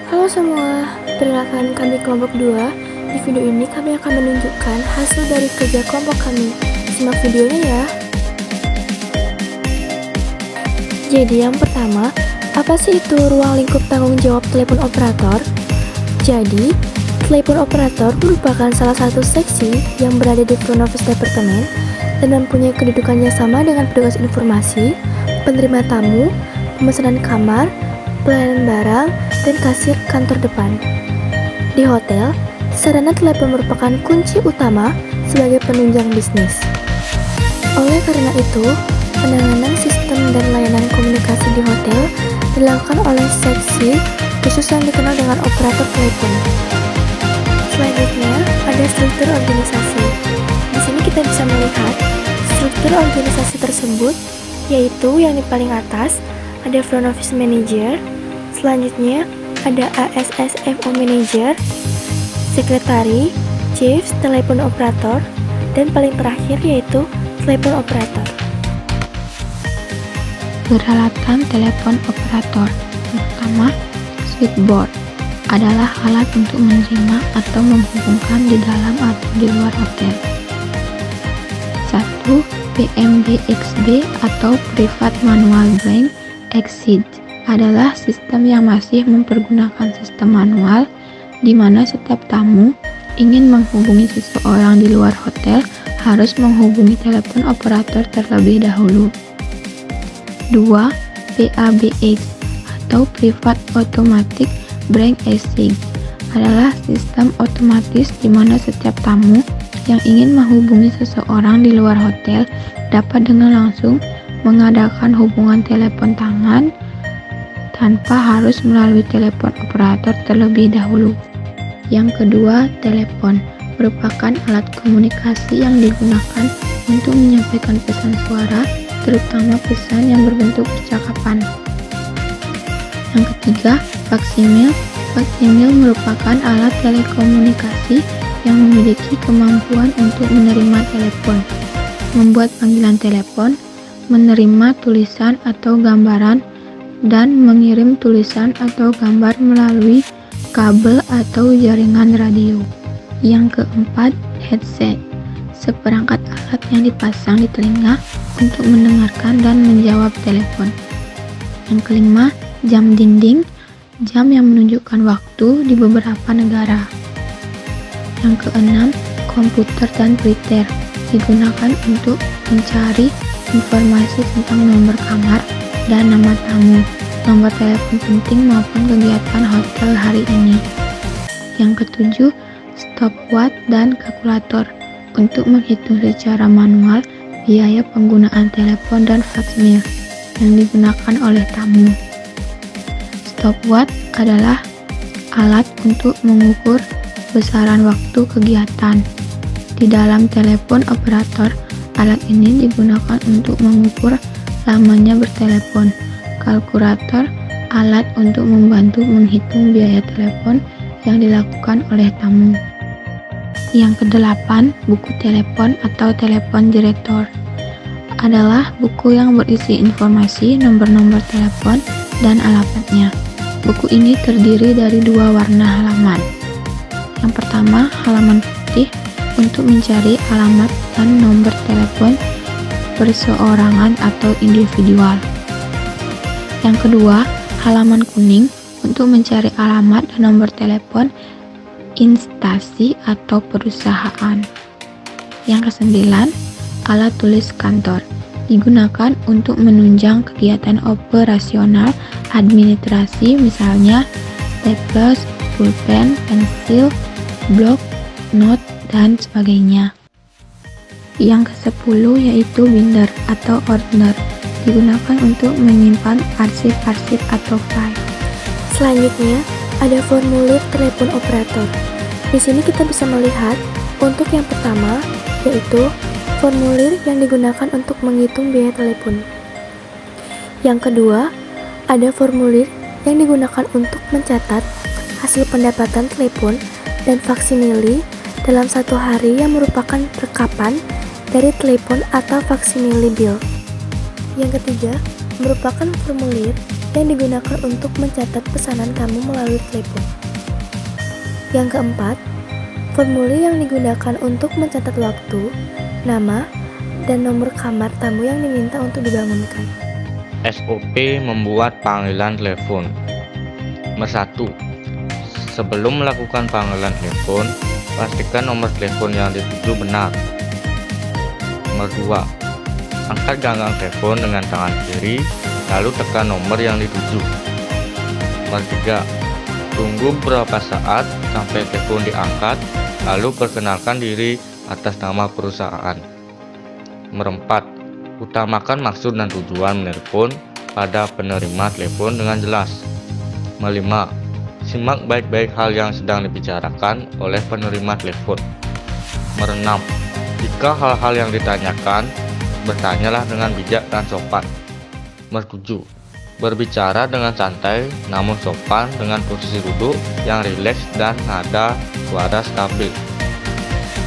Halo semua, perkenalkan kami kelompok 2. Di video ini kami akan menunjukkan hasil dari kerja kelompok kami. Simak videonya ya. Jadi yang pertama, apa sih itu ruang lingkup tanggung jawab telepon operator? Jadi, telepon operator merupakan salah satu seksi yang berada di front office departemen dan mempunyai kedudukan yang sama dengan petugas informasi, penerima tamu, pemesanan kamar, pelayanan barang, dan kasir kantor depan. Di hotel, sarana telepon merupakan kunci utama sebagai penunjang bisnis. Oleh karena itu, penanganan sistem dan layanan komunikasi di hotel dilakukan oleh seksi khusus yang dikenal dengan operator telepon. Selanjutnya, ada struktur organisasi. Di sini kita bisa melihat struktur organisasi tersebut, yaitu yang di paling atas ada front office manager, selanjutnya ada ASSFO manager, sekretari, chief telepon operator, dan paling terakhir yaitu telepon operator. Peralatan telepon operator. Pertama, switchboard adalah alat untuk menerima atau menghubungkan di dalam atau di luar hotel. 1. PMBXB atau Private Manual Blank Exit adalah sistem yang masih mempergunakan sistem manual di mana setiap tamu ingin menghubungi seseorang di luar hotel harus menghubungi telepon operator terlebih dahulu. 2. PABX atau Private Automatic Blank Exit adalah sistem otomatis di mana setiap tamu yang ingin menghubungi seseorang di luar hotel dapat dengan langsung mengadakan hubungan telepon tangan tanpa harus melalui telepon operator terlebih dahulu. Yang kedua, telepon merupakan alat komunikasi yang digunakan untuk menyampaikan pesan suara, terutama pesan yang berbentuk percakapan. Yang ketiga, faksimil. Faksimil merupakan alat telekomunikasi yang memiliki kemampuan untuk menerima telepon, membuat panggilan telepon, menerima tulisan atau gambaran, dan mengirim tulisan atau gambar melalui kabel atau jaringan radio. Yang keempat, headset. Seperangkat alat yang dipasang di telinga untuk mendengarkan dan menjawab telepon. Yang kelima, jam dinding. Jam yang menunjukkan waktu di beberapa negara. Yang keenam, komputer dan printer digunakan untuk mencari informasi tentang nomor kamar dan nama tamu, nomor telepon penting maupun kegiatan hotel hari ini. Yang ketujuh, stopwatch dan kalkulator untuk menghitung secara manual biaya penggunaan telepon dan faksimil yang digunakan oleh tamu. Stopwatch adalah alat untuk mengukur besaran waktu kegiatan. Di dalam telepon operator, alat ini digunakan untuk mengukur lamanya bertelepon. Kalkulator, alat untuk membantu menghitung biaya telepon yang dilakukan oleh tamu. Yang kedelapan, buku telepon atau telepon direktor adalah buku yang berisi informasi nomor-nomor telepon dan alamatnya. Buku ini terdiri dari dua warna halaman. Yang pertama, halaman putih untuk mencari alamat dan nomor telepon perseorangan atau individual. Yang kedua, halaman kuning untuk mencari alamat dan nomor telepon instansi atau perusahaan. Yang kesembilan, alat tulis kantor digunakan untuk menunjang kegiatan operasional administrasi, misalnya staples, pulpen, pensil, blok, note, dan sebagainya. Yang ke-10 yaitu binder atau ordner digunakan untuk menyimpan arsip-arsip atau file. Selanjutnya, ada formulir telepon operator. Di sini kita bisa melihat untuk yang pertama yaitu formulir yang digunakan untuk menghitung biaya telepon. Yang kedua, ada formulir yang digunakan untuk mencatat hasil pendapatan telepon dan faksimili dalam satu hari yang merupakan rekapan dari telepon atau faksimili bill. Yang ketiga, merupakan formulir yang digunakan untuk mencatat pesanan kamu melalui telepon. Yang keempat, formulir yang digunakan untuk mencatat waktu, nama, dan nomor kamar tamu yang diminta untuk dibangunkan. SOP membuat panggilan telepon. Nomor 1. Sebelum melakukan panggilan telepon, pastikan nomor telepon yang dituju benar. Nomor 2. Angkat ganggang telepon dengan tangan kiri, lalu tekan nomor yang dituju. Nomor 3. Tunggu beberapa saat sampai telepon diangkat, lalu perkenalkan diri atas nama perusahaan. Nomor 4. Utamakan maksud dan tujuan menelpon pada penerima telepon dengan jelas. Nomor 5. Simak baik-baik hal yang sedang dibicarakan oleh penerima telepon. Nomor 6. Jika hal-hal yang ditanyakan, bertanyalah dengan bijak dan sopan. Nomor 7. Berbicara dengan santai namun sopan dengan posisi duduk yang rileks dan nada suara stabil.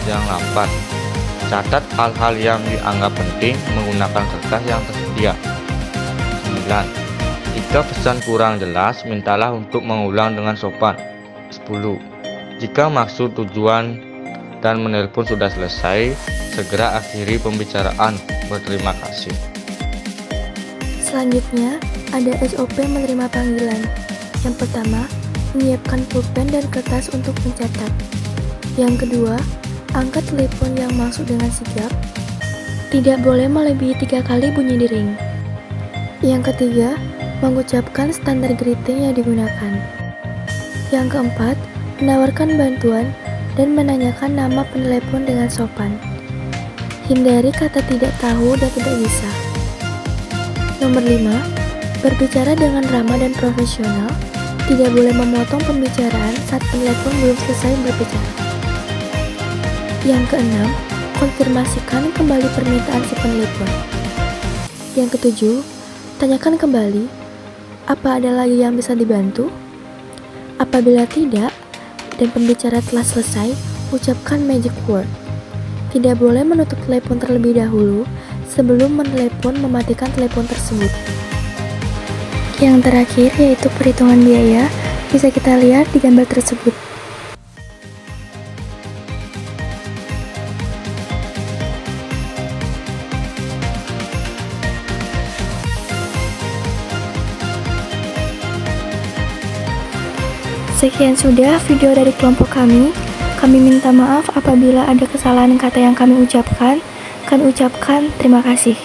Yang 8. Catat hal-hal yang dianggap penting menggunakan kertas yang tersedia. 9. Jika pesan kurang jelas, mintalah untuk mengulang dengan sopan. 10. Jika maksud, tujuan, dan menelpon sudah selesai, segera akhiri pembicaraan. Berterima kasih. Selanjutnya, ada SOP menerima panggilan. Yang pertama, menyiapkan pulpen dan kertas untuk mencatat. Yang kedua, angkat telepon yang masuk dengan sigap. Tidak boleh melebihi 3 kali bunyi di ring. Yang ketiga, mengucapkan standar greeting yang digunakan. Yang keempat, menawarkan bantuan dan menanyakan nama penelepon dengan sopan. Hindari kata tidak tahu dan tidak bisa. Nomor 5, berbicara dengan ramah dan profesional. Tidak boleh memotong pembicaraan saat penelepon belum selesai berbicara. Yang keenam, konfirmasikan kembali permintaan si penelepon. Yang ketujuh, tanyakan kembali, apa ada lagi yang bisa dibantu? Apabila tidak, dan pembicara telah selesai, ucapkan magic word. Tidak boleh menutup telepon terlebih dahulu sebelum menelepon mematikan telepon tersebut. Yang terakhir yaitu perhitungan biaya, bisa kita lihat di gambar tersebut. Sekian sudah video dari kelompok kami. Kami minta maaf apabila ada kesalahan kata yang kami ucapkan. Kami ucapkan terima kasih.